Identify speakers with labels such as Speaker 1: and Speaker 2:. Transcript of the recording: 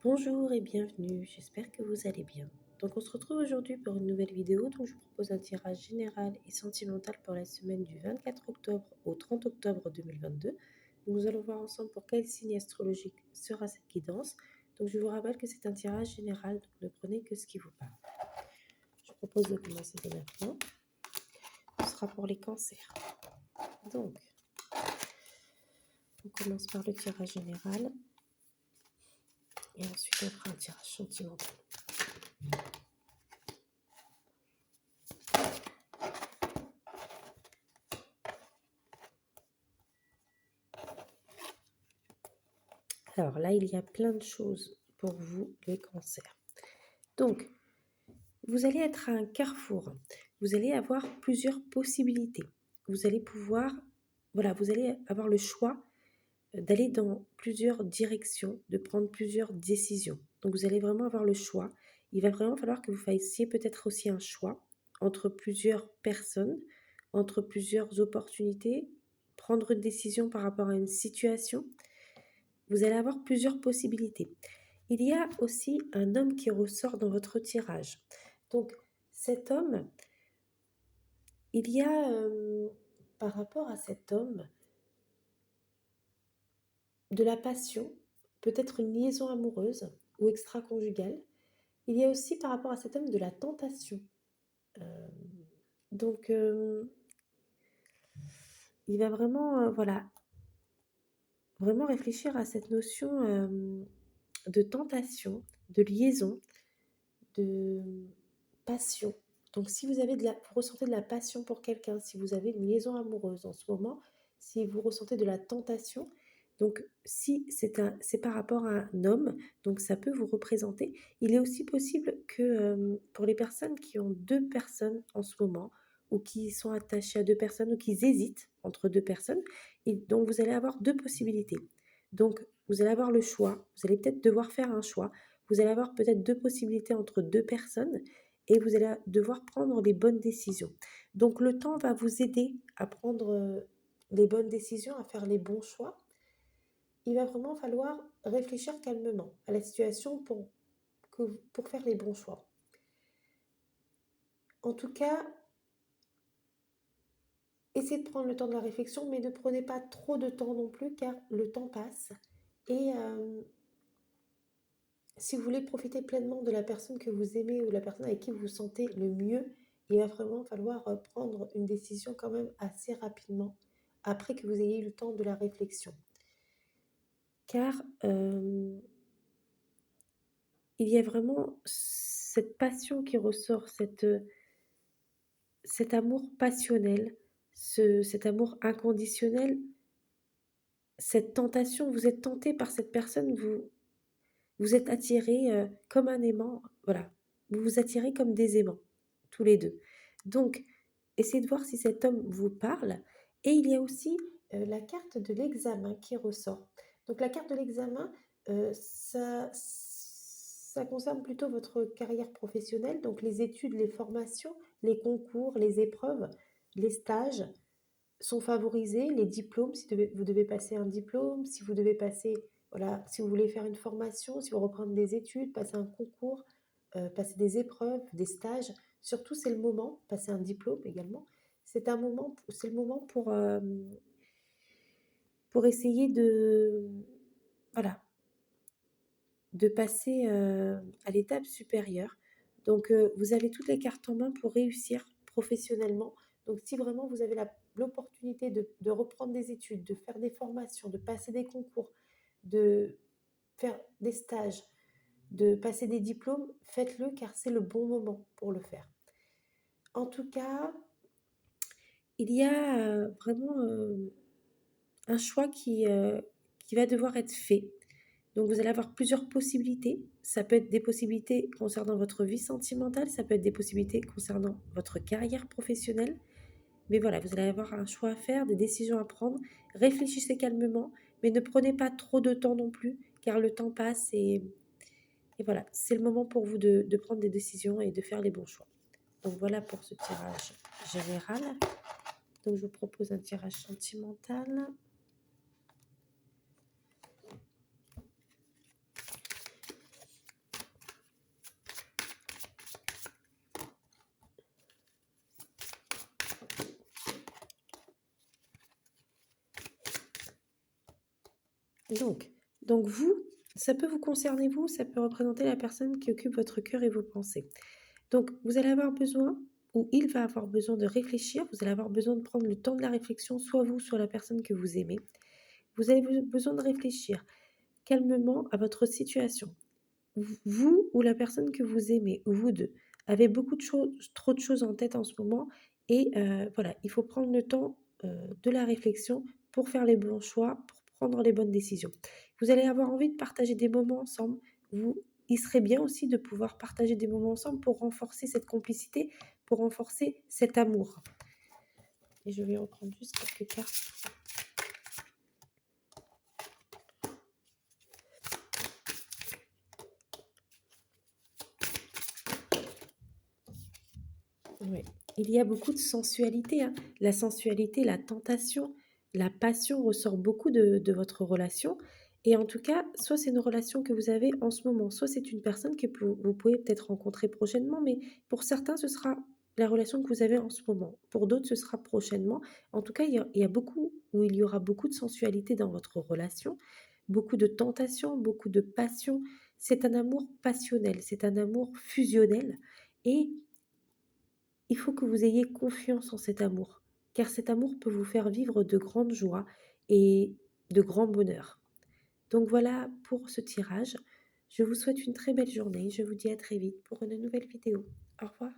Speaker 1: Bonjour et bienvenue, j'espère que vous allez bien. Donc on se retrouve aujourd'hui pour une nouvelle vidéo. Donc je vous propose un tirage général et sentimental pour la semaine du 24 octobre au 30 octobre 2022. Nous allons voir ensemble pour quel signe astrologique sera cette guidance. Donc je vous rappelle que c'est un tirage général, donc ne prenez que ce qui vous parle. Je vous propose de commencer dès maintenant. Ce sera pour les cancers. Donc on commence par le tirage général et ensuite on fera un tirage sentimental. Alors là, il y a plein de choses pour vous, les cancers. Donc, vous allez être à un carrefour. Vous allez avoir plusieurs possibilités. Vous allez pouvoir, vous allez avoir le choix d'aller dans plusieurs directions, de prendre plusieurs décisions. Donc, vous allez vraiment avoir le choix. Il va vraiment falloir que vous fassiez peut-être aussi un choix entre plusieurs personnes, entre plusieurs opportunités, prendre une décision par rapport à une situation. Vous allez avoir plusieurs possibilités. Il y a aussi un homme qui ressort dans votre tirage. Donc, cet homme, il y a, par rapport à cet homme, de la passion, peut-être une liaison amoureuse ou extra-conjugale. Il y a aussi par rapport à cet homme de la tentation. Euh, donc, il va vraiment, vraiment réfléchir à cette notion de tentation, de liaison, de passion. Donc si vous avez vous ressentez de la passion pour quelqu'un, si vous avez une liaison amoureuse en ce moment, si vous ressentez de la tentation, donc si c'est par rapport à un homme, donc ça peut vous représenter. Il est aussi possible que pour les personnes qui ont deux personnes en ce moment, ou qui sont attachées à deux personnes, ou qui hésitent entre deux personnes, et donc vous allez avoir deux possibilités. Donc vous allez avoir le choix, vous allez peut-être devoir faire un choix. Vous allez avoir peut-être deux possibilités entre deux personnes et vous allez devoir prendre les bonnes décisions. Donc le temps va vous aider à prendre les bonnes décisions, à faire les bons choix. Il va vraiment falloir réfléchir calmement à la situation pour faire les bons choix. En tout cas, essayez de prendre le temps de la réflexion, mais ne prenez pas trop de temps non plus, car le temps passe. Et si vous voulez profiter pleinement de la personne que vous aimez ou la personne avec qui vous vous sentez le mieux, il va vraiment falloir prendre une décision quand même assez rapidement, après que vous ayez eu le temps de la réflexion. Car il y a vraiment cette passion qui ressort, cet amour passionnel, cet amour inconditionnel, cette tentation, vous êtes tenté par cette personne, vous êtes attirés comme un aimant, voilà, vous vous attirez comme des aimants, tous les deux. Donc, essayez de voir si cet homme vous parle. Et il y a aussi la carte de l'examen qui ressort. Donc, la carte de l'examen, ça concerne plutôt votre carrière professionnelle, donc les études, les formations, les concours, les épreuves, les stages sont favorisés, les diplômes, si vous devez passer un diplôme, si vous devez passer, voilà, si vous voulez faire une formation, si vous reprendre des études, passer un concours, passer des épreuves, des stages, surtout c'est le moment, passer un diplôme également, c'est le moment pour essayer voilà, de passer à l'étape supérieure. Donc, vous avez toutes les cartes en main pour réussir professionnellement. Donc, si vraiment vous avez l'opportunité de reprendre des études, de faire des formations, de passer des concours, de faire des stages, de passer des diplômes, faites-le car c'est le bon moment pour le faire. En tout cas, il y a vraiment un choix qui va devoir être fait. Donc vous allez avoir plusieurs possibilités. Ça peut être des possibilités concernant votre vie sentimentale, ça peut être des possibilités concernant votre carrière professionnelle. Mais voilà, vous allez avoir un choix à faire, des décisions à prendre. Réfléchissez calmement, mais ne prenez pas trop de temps non plus, car le temps passe et voilà, c'est le moment pour vous de prendre des décisions et de faire les bons choix. Donc voilà pour ce tirage général. Donc je vous propose un tirage sentimental. Donc, donc vous, ça peut vous concerner vous, ça peut représenter la personne qui occupe votre cœur et vos pensées. Donc, vous allez avoir besoin, ou il va avoir besoin de réfléchir, vous allez avoir besoin de prendre le temps de la réflexion, soit vous, soit la personne que vous aimez. Vous avez besoin de réfléchir calmement à votre situation. Vous ou la personne que vous aimez, ou vous deux, avez beaucoup de choses, trop de choses en tête en ce moment, et voilà, il faut prendre le temps de la réflexion pour faire les bons choix, pour prendre les bonnes décisions. Vous allez avoir envie de partager des moments ensemble. Il serait bien aussi de pouvoir partager des moments ensemble pour renforcer cette complicité, pour renforcer cet amour. Et je vais reprendre juste quelques cartes. Oui. Il y a beaucoup de sensualité, hein. La sensualité, la tentation, la passion ressort beaucoup de votre relation. Et en tout cas, soit c'est une relation que vous avez en ce moment, soit c'est une personne que vous pouvez peut-être rencontrer prochainement, mais pour certains, ce sera la relation que vous avez en ce moment. Pour d'autres, ce sera prochainement. En tout cas, il y a beaucoup, ou il y aura beaucoup de sensualité dans votre relation, beaucoup de tentation, beaucoup de passion. C'est un amour passionnel, c'est un amour fusionnel. Et il faut que vous ayez confiance en cet amour, car cet amour peut vous faire vivre de grandes joies et de grands bonheurs. Donc voilà pour ce tirage. Je vous souhaite une très belle journée. Je vous dis à très vite pour une nouvelle vidéo. Au revoir.